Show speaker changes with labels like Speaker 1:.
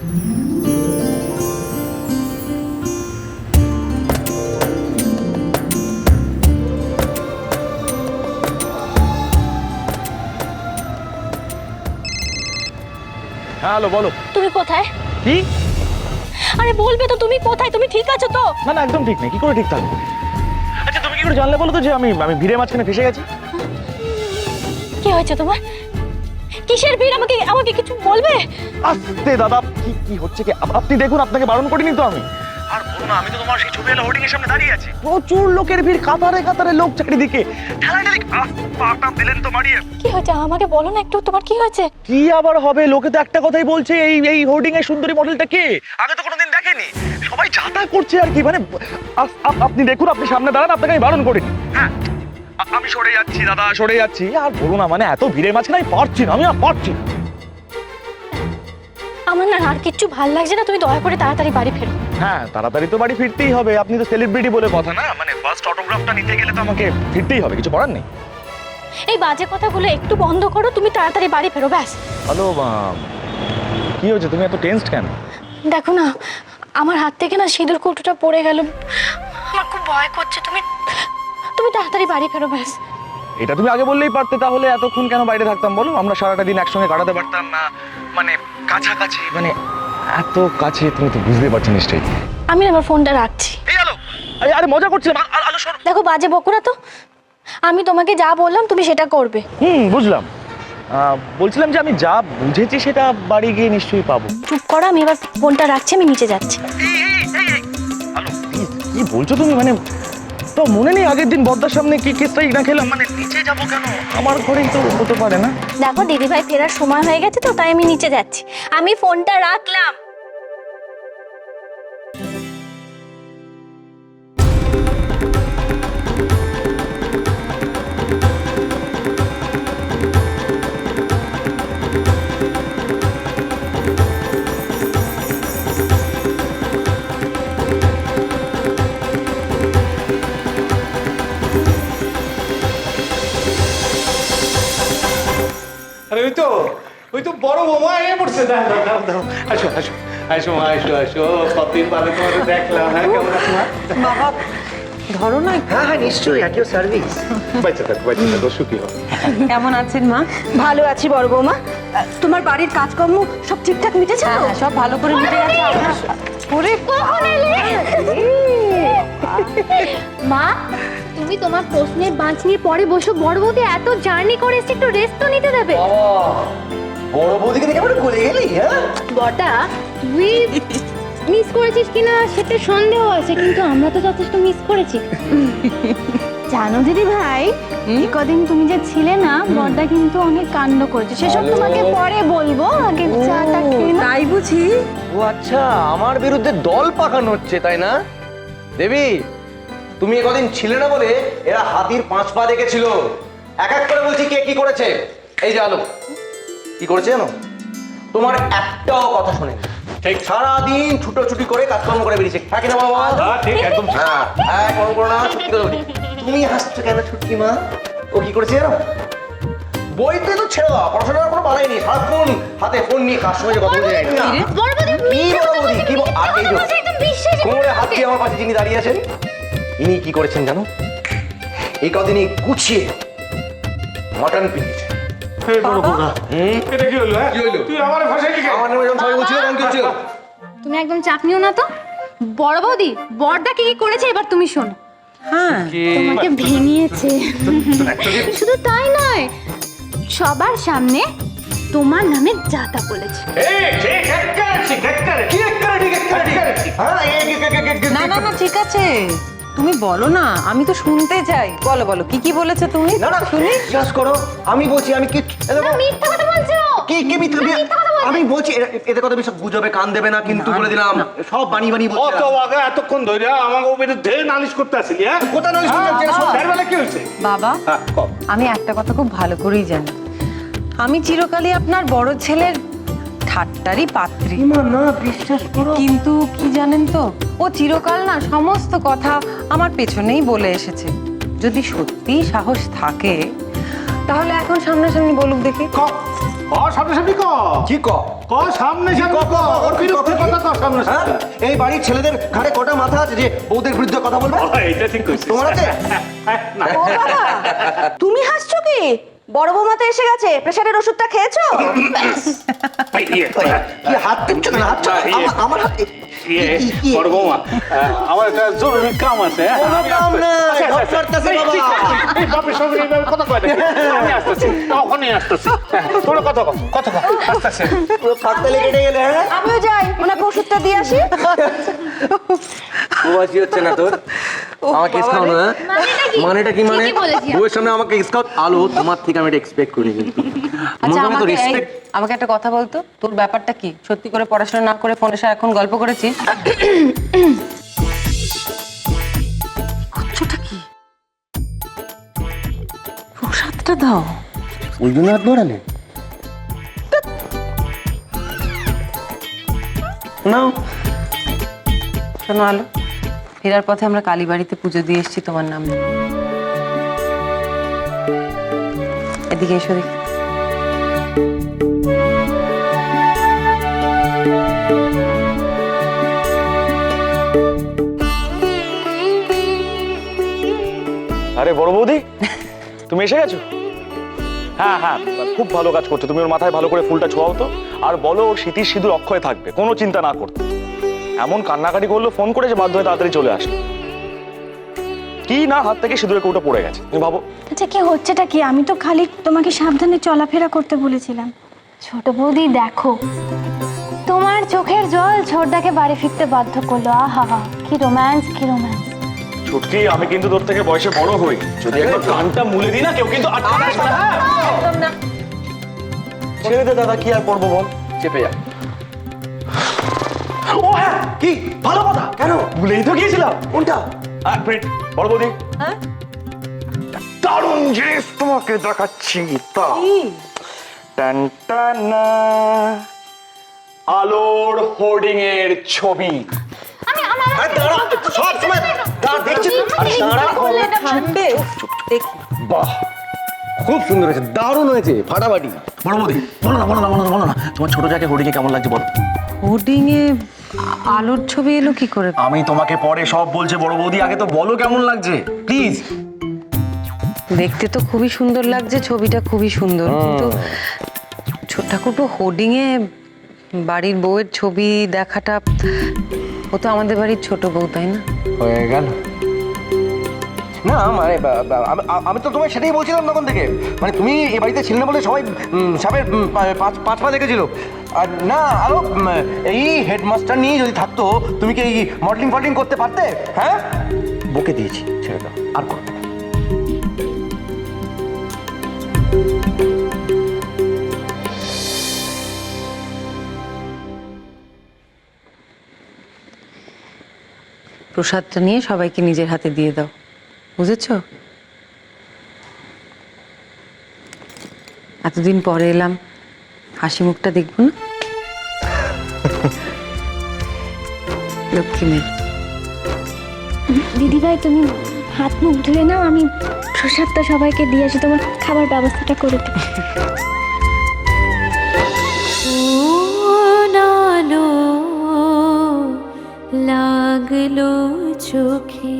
Speaker 1: Hello, বলো।
Speaker 2: তুমি কোথায়?
Speaker 1: কি?
Speaker 2: আরে বলবে তো তুমি কোথায়? তুমি ঠিক আছো তো?
Speaker 1: না না, একদম ঠিক নেই। কি করে ঠিক থাকবো? আচ্ছা, তুমি কি করে জানলে বলো তো যে আমি ভিড়ের মাঝখানে ফেসে গেছি?
Speaker 2: কি হয়েছে তোমার? কিসের ভিড়? আমাকে আমাকে কিছু বলবে?
Speaker 1: আস্তে দাদা, কি হচ্ছে কি? আপনি দেখুন, আপনাকে বারণ করিনি তো আমি। আর বলো না, আমি তো তোমার সেই ছবি এলো হোর্ডিং এর সামনে দাঁড়িয়ে আছি। প্রচুর লোকের ভিড়, কাতারে কাতারে লোক চারিদিকে। ঠেলাঠেলি, পাটা দিলেন তো মারিয়ে।
Speaker 2: কি হয়েছে আমাকে বলো না একটু, তোমার কি হয়েছে?
Speaker 1: কি আবার হবে? লোকে তো একটা কথাই বলছে, এই হোর্ডিং এর সুন্দরী মডেলটা কে? আগে তো কোনোদিন দেখেনি। সবাই যাতা করছে আর কি। মানে আপনি দেখুন, আপনি সামনে দাঁড়ান, আপনাকে আমি বারণ করিনি। হ্যাঁ, আমি সরে যাচ্ছি দাদা, সরে যাচ্ছি। আর বলো না, মানে এত ভিড়ের মাঝখানে আমি পারছি না, আমি আর পারছি না।
Speaker 2: আমার না আর কিচ্ছু ভাল লাগছে না, তুমি দয়া করে তাড়াতাড়ি বাড়ি ফেরো।
Speaker 1: হ্যাঁ, তাড়াতাড়ি তো বাড়ি ফিরতেই হবে। আপনি তো সেলিব্রিটি বলে কথা না, মানে ফার্স্ট অটোগ্রাফটা নিতে গেলে তো আমাকে ফিরতেই হবে, কিছু করার নেই।
Speaker 2: এই বাজে কথাগুলো একটু বন্ধ করো, তুমি তাড়াতাড়ি বাড়ি ফেরো ব্যাস।
Speaker 1: হ্যালো, কি হয়েছে? তুমি এত টেনসড কেন?
Speaker 2: দেখো না, আমার হাত থেকে না সিঁদুর কৌটোটা পড়ে গেল। আমার খুব ভয় করছে, তুমি তুমি তাড়াতাড়ি বাড়ি ফেরো ব্যাস।
Speaker 1: এটা তুমি আগে বললেই পারতে, তাহলে এতক্ষণ কেন বাইরে থাকতাম বলো? আমরা সারাটা দিন একসঙ্গে কাটাতে পারতাম না। মানে কাছাকাছি, মানে এত কাছে, তুমি তো বুঝতে পারছো নিশ্চয়ই।
Speaker 2: আমি আমার ফোনটা রাখছি।
Speaker 1: এই আলো, আরে মজা করছিলাম। আলো সর।
Speaker 2: দেখো বাজে বকো না তো, আমি তোমাকে যা বললাম তুমি সেটা করবে।
Speaker 1: বুঝলাম। বলছিলাম যে আমি যা বুঝেছি সেটা বাড়ি গিয়ে নিশ্চয়ই পাবো।
Speaker 2: চুপ করো, আমি এবার ফোনটা রাখছি, আমি নিচে যাচ্ছি।
Speaker 1: আলো, কি বলছো তুমি? মানে তো মনে নেই আগের দিন বর্দার সামনে কি কেসটাই না খেলাম? মানে নিচে যাবো কেন? আমার ঘরেই তো হতে পারে না?
Speaker 2: দেখো দিদিভাই ফেরার সময় হয়ে গেছে তো, তাই আমি নিচে যাচ্ছি। আমি ফোনটা রাখলাম।
Speaker 3: আরে ওই তো বড় বৌমা এ পড়ছে। দাঁড়াও দাঁড়াও দাঁড়াও, আসো আসো আসো মা, আসো আসো। কতদিন বাদে তোমাকে দেখলাম। হ্যাঁ, কেমন আছো মা?
Speaker 4: বাবা ধরো না।
Speaker 5: হ্যাঁ হ্যাঁ, নিশ্চয়ই, অ্যাট ইউর সার্ভিস।
Speaker 3: বাচ্চা থাকো, সুখী হও।
Speaker 4: কেমন আছেন মা?
Speaker 6: ভালো আছি বড় বৌমা। তোমার বাড়ির কাজকর্ম সব ঠিকঠাক মিটেছে?
Speaker 4: হ্যাঁ, সব ভালো করে মিটে গেছে।
Speaker 2: ওরে কখন এলে? মা, তুমি তোমার প্রশ্নের বাঁচ নিয়ে পরে বসো। বড় বৌদি এত জার্নি করে এসে একটু রেস্ট তো নিতে দেবে।
Speaker 5: বড় বৌদিকে দেখে আমরা গলে গেলি। হ্যাঁ,
Speaker 2: বটা তুই মিস করেছিস কিনা সেটা সন্দেহ আছে, কিন্তু আমরা তো যথেষ্ট মিস করেছি। জানো দিদি ভাই, এই কদিন তুমি যে ছিলে না, বড়দা কিন্তু অনেক কাণ্ড করেছে। সেসব তোমাকে পরে বলবো, আগে চাটা খেয়ে নাও।
Speaker 4: তাই বুঝি?
Speaker 5: ও আচ্ছা, আমার বিরুদ্ধে দল পাকানো হচ্ছে, তাই না? দেবী, তুমি একদিন ছিলে না বলে এরা হাতির 5 পা দেখেছিল। এক এক করে বলছি কে কি করেছে। এই যে আলো, কি করেছে জানো? তোমার একটাও কথা শুনে
Speaker 3: ঠিক।
Speaker 5: সারাদিন ছুটোছুটি করে কাজকর্ম করে বেরিয়েছে। থাকে না বাবা?
Speaker 3: হ্যাঁ, ঠিক, একদম ঠিক।
Speaker 5: হ্যাঁ হ্যাঁ, করো না, সত্যি কথা বলি। তুমি হাসছো কেন ছুটকি মা? ও কি করেছে জানো? বইতে তো ছেড়ে দাও, পড়াশোনার কোনো বালাই নেই। সারাক্ষণ হাতে ফোন নিয়ে কার সঙ্গে কথা বলতে যাই না।
Speaker 2: বড় বৌদি
Speaker 5: কি বড় বৌদি? কি আর এই যে
Speaker 2: একদম বিশ্বাস
Speaker 5: কোমরে হাত দিয়ে আমার পাশে যিনি দাঁড়িয়ে আছেন, ইনি কি করেছেন জানো? এই কদিনই গুছিয়ে মটন পিনিয়েছে।
Speaker 3: এই বড় খোকা, এটা কি হলো?
Speaker 5: কি হলো?
Speaker 3: তুই আমার ভাষায় লিখে
Speaker 5: আমার নামে যখন সবাই বলছিল তখন কি হচ্ছিল?
Speaker 2: তুমি একদম চাপ নিও না তো। বড় বৌদি বড়দা কি কি করেছে এবার তুমি শোনো।
Speaker 4: হ্যাঁ,
Speaker 2: তোমাকে ভেঙিয়েছে। শুধু তাই নয়, সবার সামনে তোমার নামে যাতা বলেছে।
Speaker 4: না না না, ঠিক আছে, তুমি বলো না, আমি তো শুনতে চাই। বলো বলো, কি কি বলেছে তুমি?
Speaker 5: না না,
Speaker 4: শুনি।
Speaker 5: বিশ্বাস করো, আমি বলছি, আমি কি
Speaker 2: মিথ্যা কথা বলছো।
Speaker 5: কি মিথ্যা? আমি বলছি এদের কথা বেশি গুজবে কান দেবে না, কিন্তু বলে দিলাম সব বানিয়ে বানিয়ে বলছে।
Speaker 3: অত আগে এতক্ষণ ধরে আমাকে বিরুদ্ধে নালিশ করতে আসিলি? হ্যাঁ,
Speaker 5: কোথায় নালিশ করতে আসছিস?
Speaker 3: সন্ধ্যাবেলা কি হয়েছে?
Speaker 4: বাবা,
Speaker 3: হ্যাঁ, কও।
Speaker 4: আমি একটা কথা খুব ভালো করেই জানি, আমি চিরকালই আপনার বড় ছেলের ঠাট্টারই পাত্রী।
Speaker 5: না, বিশ্বাস করো।
Speaker 4: কিন্তু কি জানেন তো, ও চিরকাল না সমস্ত কথা আমার পেছনেই বলে এসেছে। যদি সত্যি সাহস থাকে তাহলে এখন সামনাসামনি বলুক দেখি।
Speaker 3: সামনে ক
Speaker 5: কি ক
Speaker 3: ক সামনে সামনে ক ওর বিরুদ্ধে কথা ক সামনে
Speaker 5: হ্যাঁ? এই বাড়ির ছেলেদের ঘাড়ে কটা মাথা আছে যে বউদের বিরুদ্ধে কথা বলবে?
Speaker 3: এইটা ঠিক কইছিস
Speaker 5: তোমার আছে?
Speaker 6: ও বাবা, তুমি হাসছো কি? বড় বৌমা তো এসে গেছে, প্রেসারের ওষুধটা খেয়েছো?
Speaker 5: কি হাত টিপছো কেন? হাত ছাড়ো। আমার হাত
Speaker 3: বড় বৌমা আমার একটা জরুরি কাম আছে
Speaker 5: কোনো কাম নেই, ঢপ মারতেছে বাবা।
Speaker 3: এই বাপের সঙ্গে এইভাবে কথা কয় নাকি? আমি আসতেছি তখনই আসতেছি তোর কথা কও আসতেছে
Speaker 5: পুরো ফাঁকতে লেগে গেলে, হ্যাঁ?
Speaker 6: আমিও যাই, ওনাকে ওষুধটা দিয়ে আসি।
Speaker 5: বুঝি হচ্ছে না তোর? আমাকে খাও না? মানেটা কি মানে?
Speaker 2: ঠিকই বলেছি।
Speaker 5: বউয়ের সামনে আমাকে খাও? আলো তোমার থেকে আমি এটা এক্সপেক্ট করি কিন্তু।
Speaker 4: আচ্ছা
Speaker 5: আমার তো
Speaker 4: আমাকে
Speaker 5: রেসপেক্ট।
Speaker 4: আমাকে একটা কথা বলতো, তোর ব্যাপারটা কি? সত্যি করে পড়াশোনা না করে ফোনে এখন গল্প করেছিস? হচ্ছেটা কি? প্রসাদটা দাও।
Speaker 5: ওই জন্য হাত বাড়ালে নাও।
Speaker 4: শোনো আলো, ফেরার পথে আমরা কালীবাড়িতে পুজো দিয়ে এসেছি তোমার নাম নিয়ে। এদিকে এসো দেখি।
Speaker 1: আরে বড় বৌদি, তুমি এসে গেছো? হ্যাঁ হ্যাঁ, খুব ভালো কাজ করছো। তুমি ওর মাথায় ভালো করে ফুলটা ছোঁয়াও তো, আর বলো ওর স্মৃতির সিঁদুর অক্ষয় থাকবে, কোনো চিন্তা না করতে। এমন কান্নাকাটি করলো ফোন করে যে বাধ্য হয়ে তাড়াতাড়ি চলে আসলো। কি না হাত থেকে সিঁদুরের কৌটা পড়ে গেছে, তুমি ভাবো।
Speaker 2: আচ্ছা কি হচ্ছেটা কি? আমি তো খালি তোমাকে সাবধানে চলাফেরা করতে বলেছিলাম। ছোট বৌদি দেখো, তোমার চোখের জল ছোটদাকে বাড়ি ফিরতে বাধ্য করলো। আহা হা, কি রোম্যান্স, কি রোম্যান্স।
Speaker 1: ছুটকি, আমি কিন্তু তোর থেকে বয়সে বড় হই, যদি একবার কানটা মুলে দিই না কেউ কিন্তু আটকাতে আসবে না।
Speaker 4: একদম না।
Speaker 1: ছেড়ে দে দাদা, কি আর করবো বল।
Speaker 5: চেপে যা।
Speaker 1: ও হ্যাঁ, কি ভালো কথা।
Speaker 5: কেন?
Speaker 1: ভুলেই তো গিয়েছিলাম।
Speaker 5: কোনটা?
Speaker 1: এক মিনিট, বড় বৌদি,
Speaker 4: হ্যাঁ?
Speaker 1: দারুণ জিনিস তোমাকে দেখাচ্ছি। তা টান টানা, আলোর হোর্ডিং এর ছবি।
Speaker 5: আরে দাঁড়া, সব সময় দাঁড়া, দেখছি তো। আরে দাঁড়া।
Speaker 4: থাকবে। দেখি।
Speaker 5: বাহ, খুব সুন্দর হয়েছে, দারুণ হয়েছে, ফাটাফাটি।
Speaker 1: বড় বৌদি, বলো না বলো না বলো না বলো না, তোমার ছোট জায়গায় হোর্ডিং এ কেমন লাগছে বলো।
Speaker 4: হোর্ডিং এ আলোর ছবি এলো কি করে?
Speaker 1: আমি তোমাকে পরে সব বলছি বড় বৌদি, আগে তো বলো কেমন লাগছে প্লিজ।
Speaker 4: দেখতে তো খুবই সুন্দর লাগছে, ছবিটা খুবই সুন্দর, কিন্তু ছোট ঠাকুরপো হোর্ডিং এ বাড়ির বউয়ের ছবি দেখাটা, ও তো আমাদের বাড়ির ছোট বউ, তাই না?
Speaker 5: হয়ে গেল না মানে আমি তো তোমায় সেটাই বলছিলাম তখন থেকে, মানে তুমি এ বাড়িতে ছিলে না বলে সবাই সাপের পাঁচ পা দেখেছিল। আর না আরো এই হেডমাস্টার নিয়ে যদি থাকতো, তুমি কি এই মডেলিং ফডলিং করতে পারতে? হ্যাঁ, বকে দিয়েছি, ছেড়ে দাও, আর করো না।
Speaker 4: প্রসাদটা নিয়ে সবাইকে নিজের হাতে দিয়ে দাও, বুঝেছো? এতদিন পরে এলাম, হাসি মুখটা দেখবো না? লক্ষ্মী মেয়ে।
Speaker 2: দিদিভাই তুমি হাত মুখ ধুয়ে নাও, আমি প্রসাদটা সবাইকে দিয়ে আসি, তোমার খাবার ব্যবস্থাটা করে দিই।
Speaker 7: লাগলো চোখে